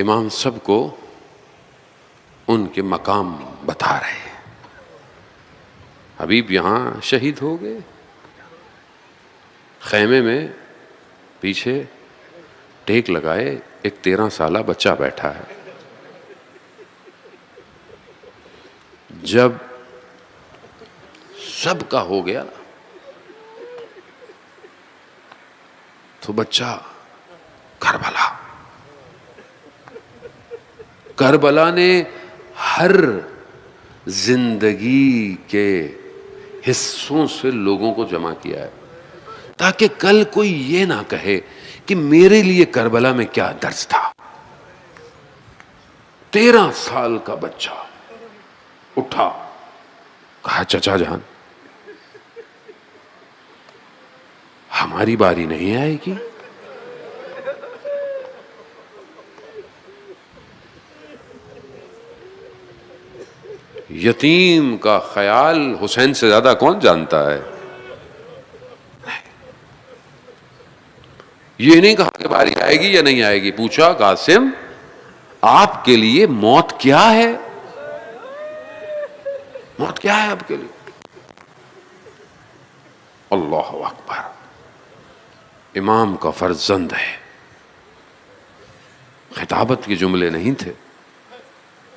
امام سب کو ان کے مقام بتا رہے ہیں. حبیب یہاں شہید ہو گئے، خیمے میں پیچھے ٹیک لگائے ایک 13 سالہ بچہ بیٹھا ہے. جب سب کا ہو گیا تو بچہ کربلا نے ہر زندگی کے حصوں سے لوگوں کو جمع کیا ہے تاکہ کل کوئی یہ نہ کہے کہ میرے لیے کربلا میں کیا درس تھا. 13 سال کا بچہ اٹھا، کہا چچا جان ہماری باری نہیں آئے گی؟ یتیم کا خیال حسین سے زیادہ کون جانتا ہے؟ یہ نہیں کہا کہ باری آئے گی یا نہیں آئے گی. پوچھا قاسم آپ کے لیے موت کیا ہے؟ موت کیا ہے آپ کے لیے؟ اللہ اکبر. امام کا فرزند ہے، خطابت کے جملے نہیں تھے.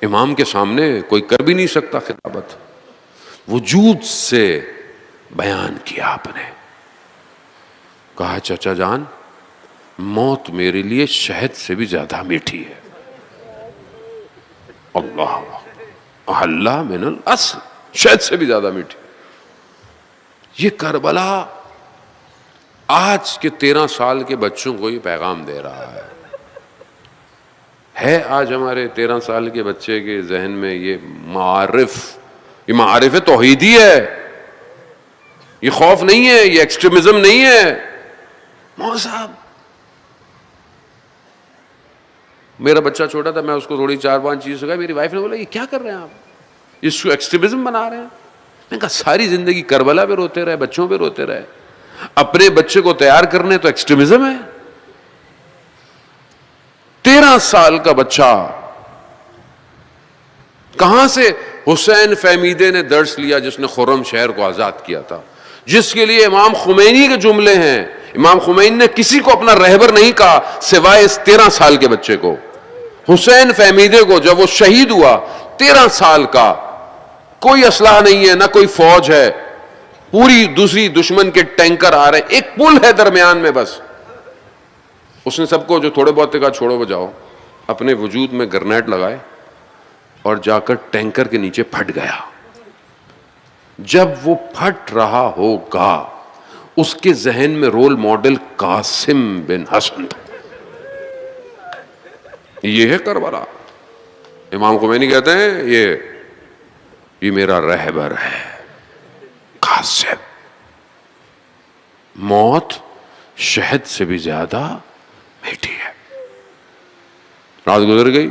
امام کے سامنے کوئی کر بھی نہیں سکتا خطابت، وجود سے بیان کیا آپ نے. کہا چچا جان موت میرے لیے شہد سے بھی زیادہ میٹھی ہے. اللہ احلہ من الاصل، شہد سے بھی زیادہ میٹھی. یہ کربلا آج کے 13 سال کے بچوں کو یہ پیغام دے رہا ہے. آج ہمارے 13 سال کے بچے کے ذہن میں یہ معارف توحیدی ہے. یہ خوف نہیں ہے، یہ ایکسٹریمزم نہیں ہے. مول صاحب میرا بچہ چھوٹا تھا، میں اس کو تھوڑی 4-5 چیزیں سکھائی. میری وائف نے بولا یہ کیا کر رہے ہیں آپ، اس کو ایکسٹریمزم بنا رہے ہیں. میں نے کہا ساری زندگی کربلا پہ روتے رہے، بچوں پہ روتے رہے، اپنے بچے کو تیار کرنے تو ایکسٹریمزم ہے. 13 سال کا بچہ کہاں سے حسین فہمیدے نے درس لیا جس نے خرم شہر کو آزاد کیا تھا، جس کے لیے امام خمینی کے جملے ہیں. امام خمینی نے کسی کو اپنا رہبر نہیں کہا سوائے اس 13 سال کے بچے کو. حسین فہمیدے کو جب وہ شہید ہوا 13 سال کا، کوئی اسلحہ نہیں ہے، نہ کوئی فوج ہے، پوری دوسری دشمن کے ٹینکر آ رہے ہیں، ایک پل ہے درمیان میں بس. اس نے سب کو جو تھوڑے بہت کہا چھوڑو بجاؤ، اپنے وجود میں گرنیٹ لگائے اور جا کر ٹینکر کے نیچے پھٹ گیا. جب وہ پھٹ رہا ہوگا اس کے ذہن میں رول ماڈل قاسم بن حسن تھا. یہ ہے کربلا. امام خمینی کہتے ہیں یہ میرا رہبر ہے قاسم. موت شہد سے بھی زیادہ میٹھی ہے. رات گزر گئی،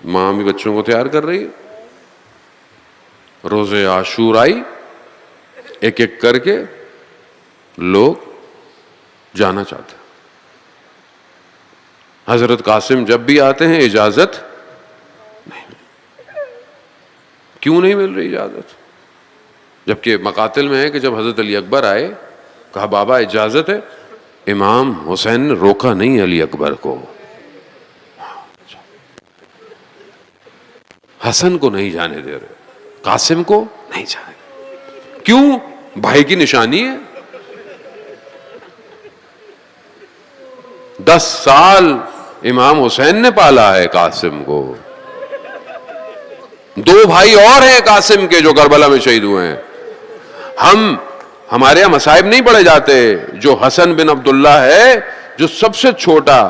ماں بھی بچوں کو تیار کر رہی. روز عاشور آئی، ایک ایک کر کے لوگ جانا چاہتے ہیں. حضرت قاسم جب بھی آتے ہیں اجازت نہیں. کیوں نہیں مل رہی اجازت؟ جبکہ مقاتل میں ہے کہ جب حضرت علی اکبر آئے کہا بابا اجازت ہے. امام حسین نے روکا نہیں علی اکبر کو، حسن کو نہیں جانے دے رہے، قاسم کو نہیں جانے دے. کیوں؟ بھائی کی نشانی ہے. 10 سال امام حسین نے پالا ہے قاسم کو. 2 بھائی اور ہیں قاسم کے جو کربلا میں شہید ہوئے ہیں. ہمارے یہاں مصائب نہیں پڑھے جاتے. جو حسن بن عبداللہ ہے، جو سب سے چھوٹا،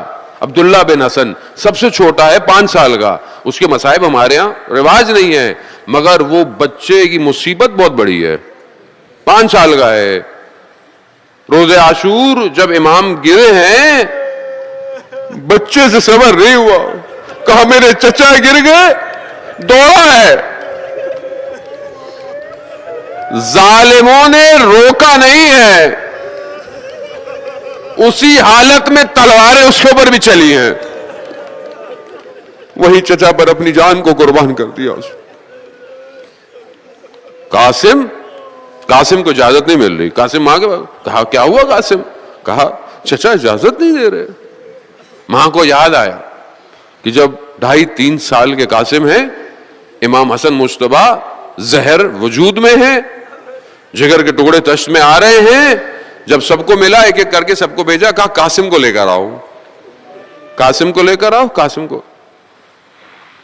عبداللہ بن حسن سب سے چھوٹا ہے 5 سال کا، اس کے مصائب ہمارے ہاں رواج نہیں ہے، مگر وہ بچے کی مصیبت بہت بڑی ہے. 5 سال کا ہے. روز عاشور جب امام گرے ہیں بچے سے صبر نہیں ہوا، کہا میرے چچا گر گئے، دوڑا ہے. ظالموں نے روکا نہیں ہے، اسی حالت میں تلواریں اس کے اوپر بھی چلی ہیں. وہی چچا پر اپنی جان کو قربان کر دیا اس نے. قاسم کو اجازت نہیں مل رہی. قاسم ماں کے پاس کہا کیا ہوا قاسم؟ کہا چچا اجازت نہیں دے رہے. ماں کو یاد آیا کہ جب 2.5-3 سال کے قاسم ہیں, امام حسن مجتبیٰ زہر وجود میں ہے, جگر کے ٹکڑے تشت میں آ رہے ہیں. جب سب کو ملا, ایک ایک کر کے سب کو بھیجا, کہا قاسم کو لے کر آؤ, قاسم کو لے کر آؤ.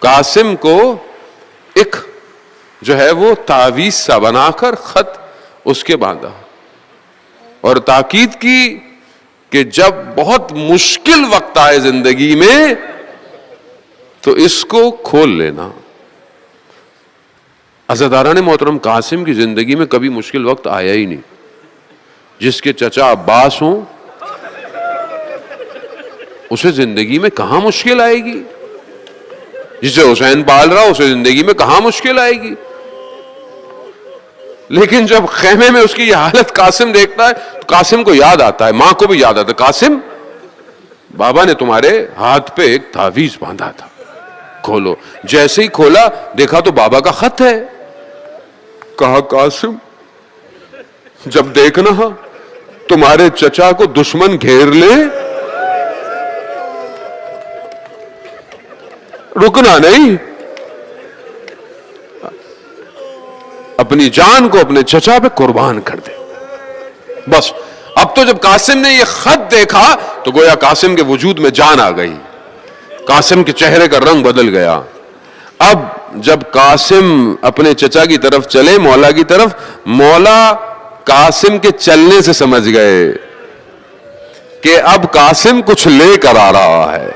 قاسم کو ایک جو ہے وہ تعویذ سا بنا کر خط اس کے باندھا اور تاکید کی کہ جب بہت مشکل وقت آئے زندگی میں تو اس کو کھول لینا. عزاداران محترم, قاسم کی زندگی میں کبھی مشکل وقت آیا ہی نہیں. جس کے چچا عباس ہوں اسے زندگی میں کہاں مشکل آئے گی؟ جسے حسین پال رہا اسے زندگی میں کہاں مشکل آئے گی؟ لیکن جب خیمے میں اس کی یہ حالت قاسم دیکھتا ہے تو قاسم کو یاد آتا ہے, ماں کو بھی یاد آتا ہے, قاسم بابا نے تمہارے ہاتھ پہ ایک تعویذ باندھا تھا, کھولو. جیسے ہی کھولا دیکھا تو بابا کا خط ہے. کہا قاسم جب دیکھنا تمہارے چچا کو دشمن گھیر لے رکنا نہیں, اپنی جان کو اپنے چچا پہ قربان کر دے. بس اب تو جب قاسم نے یہ خط دیکھا تو گویا قاسم کے وجود میں جان آ گئی, قاسم کے چہرے کا رنگ بدل گیا. اب جب قاسم اپنے چچا کی طرف چلے, مولا کی طرف, مولا قاسم کے چلنے سے سمجھ گئے کہ اب قاسم کچھ لے کر آ رہا ہے.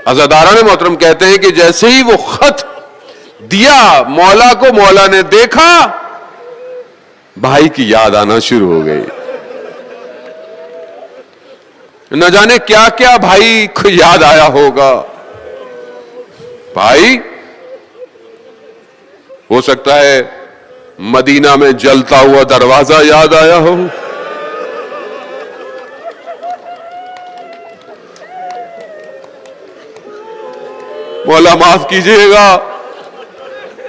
عزاداران محترم کہتے ہیں کہ جیسے ہی وہ خط دیا مولا کو, مولا نے دیکھا بھائی کی یاد آنا شروع ہو گئی. نہ جانے کیا کیا بھائی کو یاد آیا ہوگا. بھائی ہو سکتا ہے مدینہ میں جلتا ہوا دروازہ یاد آیا ہو, مولا معاف کیجئے گا,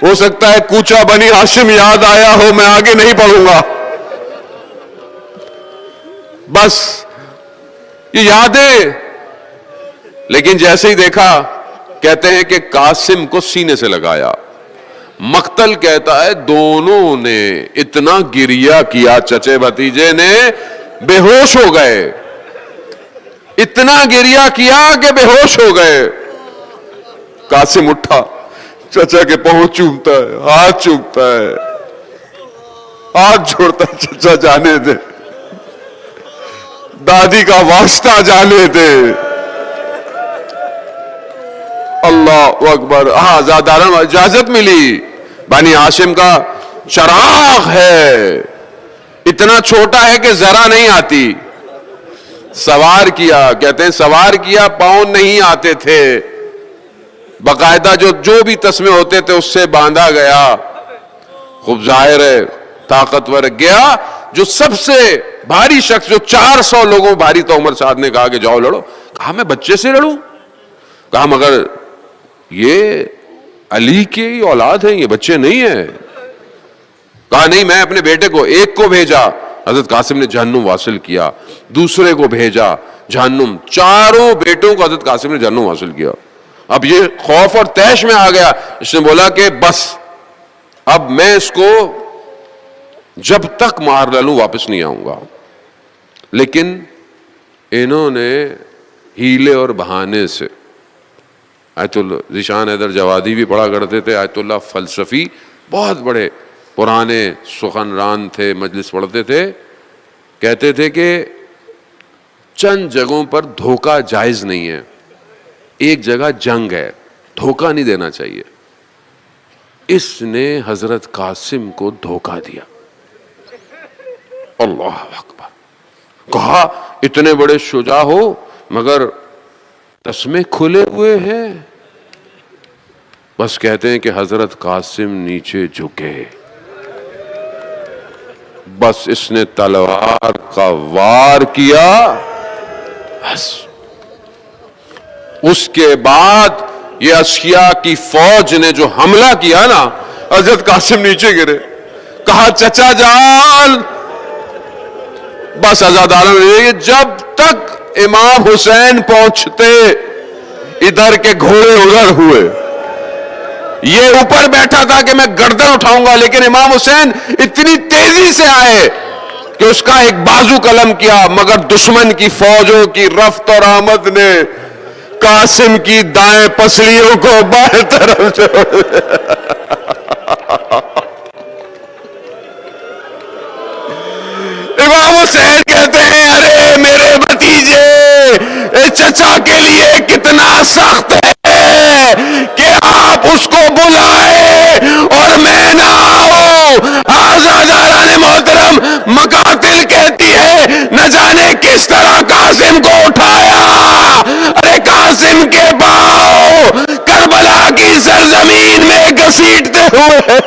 ہو سکتا ہے کوچہ بنی ہاشم یاد آیا ہو. میں آگے نہیں پڑھوں گا, بس یہ یادیں. لیکن جیسے ہی دیکھا کہتے ہیں کہ قاسم کو سینے سے لگایا. مقتل کہتا ہے دونوں نے اتنا گریہ کیا, چچے بھتیجے نے بے ہوش ہو گئے, اتنا گریہ کیا کہ بے ہوش ہو گئے. قاسم اٹھا, چچا کے پاؤں چومتا ہے, ہاتھ چومتا ہے, ہاتھ چھوڑتا ہے, چچا جانے دے, دادی کا واسطہ جانے دے. اللہ اکبر. ہاں زاداران اجازت ملی, بنی ہاشم کا چراغ ہے, اتنا چھوٹا ہے کہ ذرا نہیں آتی. سوار کیا, کہتے ہیں سوار کیا, پاؤں نہیں آتے تھے, باقاعدہ جو بھی تسمے ہوتے تھے اس سے باندھا گیا. خوب ظاہر ہے طاقتور گیا. جو سب سے بھاری شخص, جو 400 لوگوں بھاری تھا, عمر سعد نے کہا کہ جاؤ لڑو. کہا میں بچے سے لڑوں؟ کہا مگر یہ علی کی اولاد ہیں, یہ بچے نہیں ہیں. کہا نہیں, میں اپنے بیٹے کو, ایک کو بھیجا, حضرت قاسم نے جہنم واصل کیا. دوسرے کو بھیجا, جہنم. چاروں بیٹوں کو حضرت قاسم نے جہنم واصل کیا. اب یہ خوف اور تیش میں آ گیا. اس نے بولا کہ بس اب میں اس کو جب تک مار ڈالوں واپس نہیں آؤں گا. لیکن انہوں نے ہیلے اور بہانے سے, آیت اللہ ذیشان حیدر جوادی بھی پڑھا کرتے تھے, آیت اللہ فلسفی, بہت بڑے پرانے سخنران تھے, مجلس پڑھتے تھے, کہتے تھے کہ چند جگہوں پر دھوکہ جائز نہیں ہے, ایک جگہ جنگ ہے, دھوکہ نہیں دینا چاہیے. اس نے حضرت قاسم کو دھوکہ دیا. اللہ اکبر. کہا اتنے بڑے شجاع ہو مگر تسمے کھلے ہوئے ہیں. بس کہتے ہیں کہ حضرت قاسم نیچے جھکے, بس اس نے تلوار کا وار کیا, بس اس کے بعد یہ اشکیا کی فوج نے جو حملہ کیا نا، حضرت قاسم نیچے گرے، کہا چچا جان بس عزاداروں نے، جب تک امام حسین پہنچتے ادھر کے گھوڑے ادھر ہوئے، یہ اوپر بیٹھا تھا کہ میں گردن اٹھاؤں گا، لیکن امام حسین اتنی تیزی سے آئے کہ اس کا ایک بازو قلم کیا، مگر دشمن کی فوجوں کی رفت اور آمد نے قاسم کی دائیں پسلیوں کو بائیں طرف چھوڑ امام حسین کہتے ہیں ارے میرے بھتیجے، چچا کے لیے کتنا سخت ہے کہ آپ اس کو بلائے اور میں نہ آؤں۔ آزاداران محترم، مقاتل کہتی ہے نہ جانے کس طرح قاسم کو اٹھایا، ارے قاسم کے پاؤں کربلا کی سرزمین میں گھسیٹتے ہوئے